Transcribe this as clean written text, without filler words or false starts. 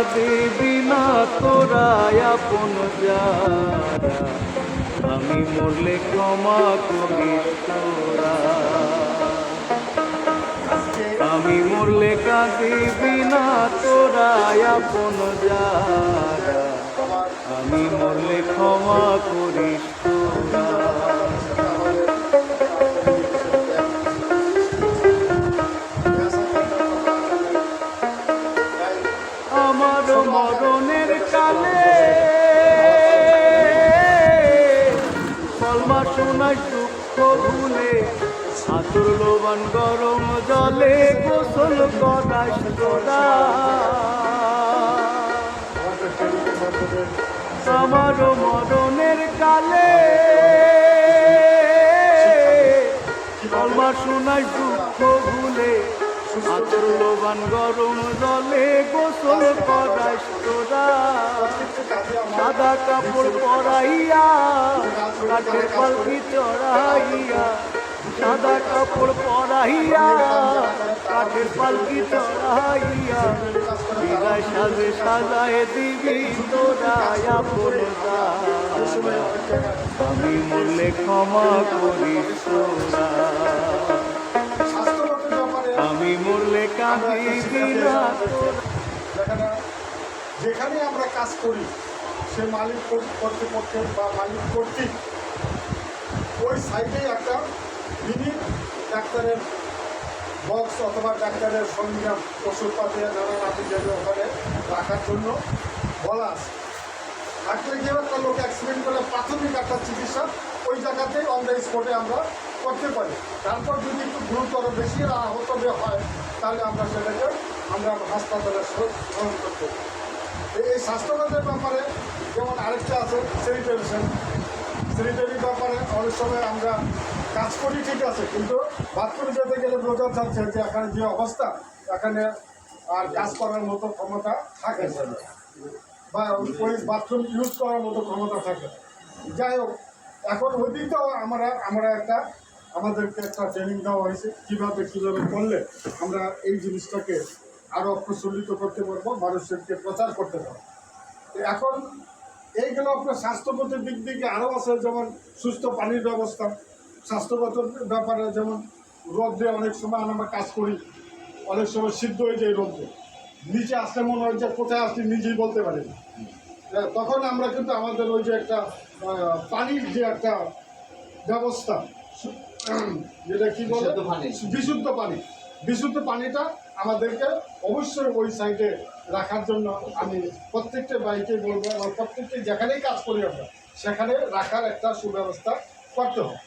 কাঁদিবি না তোরা আপন যারা, আমি মরলে ক্ষমা করিস তোরা। আমি মরলে কাঁদিবি না তোরা আপন যারা, আমি মরলে ক্ষমা করিস তোরা। আমার মরণের কালে কলমা শোনাই দুঃখ ভুলে, আতুর লোবান গরম জলে গোসল করাস তোরা। আমার মরণের কালে কলমা শোনাই দুঃখ ভুলে, আতর লোবান গরম জলে গোসল করাস তোরা। সাদা কাপড় পরাইয়া কাঠের পালকি চড়াইয়া, সাদা কাপড় পরাইয়া কাঠের পালকি চড়াইয়া, বিদায় সাজে সাজায় দিবি তোরা আপন যারা, আমি মরলে ক্ষমা করিস তোরা। আমি মরলে কাঁদিবি না তোরা। যেখানে আমরা কাজ করি সে মালিক কর্তৃপক্ষের বা মালিক কর্তৃক ওই সাইডে একটা মিনি ডাক্তারের বক্স অথবা ডাক্তারের সরঞ্জাম ওষুধপাতি নানান আপনি যেগুলো ওখানে রাখার জন্য বলা আছে। থাকলে গিয়ে একটা লোক অ্যাক্সিডেন্ট করলে প্রাথমিক একটা চিকিৎসা ওই জায়গাতেই অন দ্য স্পটে আমরা করতে পারি। তারপর যদি একটু গুরুতর বেশি আহত হয় তাহলে আমরা সেটাকে আমরা হাসপাতালে গ্রহণ করতে পারি। এই স্বাস্থ্যগতের ব্যাপারে যেমন আরেকটা আছে স্যানিটারির ব্যাপারে অনেক সময় আমরা কাজ করি ঠিক আছে, কিন্তু বাথরুমে যেতে গেলে বোঝা যাচ্ছে যে এখানে যে অবস্থা এখানে আর কাজ করার মতো ক্ষমতা থাকে বা ওই বাথরুম ইউজ করার মতো ক্ষমতা থাকে। যাই হোক, এখন ওই দিকটাও আমরা আমাদেরকে একটা ট্রেনিং দেওয়া হয়েছে কীভাবে করলে আমরা এই জিনিসটাকে আরও প্রচলিত করতে পারবো, মানুষকে প্রচার করতে পারবো। এখন এইগুলো আপনার স্বাস্থ্যগত দিক থেকে আরও আছে, যেমন সুস্থ পানির ব্যবস্থা। স্বাস্থ্যগত ব্যাপারে যেমন রোদ্রে অনেক সময় আমরা কাজ করি, অনেক সময় সিদ্ধ হয়ে যায় রোদ্রে, নিচে আসলে মনে হয় যে কোথায় আসলে নিজেই বলতে পারি না। তখন আমরা কিন্তু আমাদের ওই যে একটা পানির যে একটা ব্যবস্থা, যেটা কি বলে বিশুদ্ধ পানিটা আমাদেরকে অবশ্যই ওই সাইডে রাখার জন্য আমি প্রত্যেকটা বাইকে বলবো, এবং প্রত্যেকটা যেখানেই কাজ করি আমরা সেখানে রাখার একটা সুব্যবস্থা করতে হবে।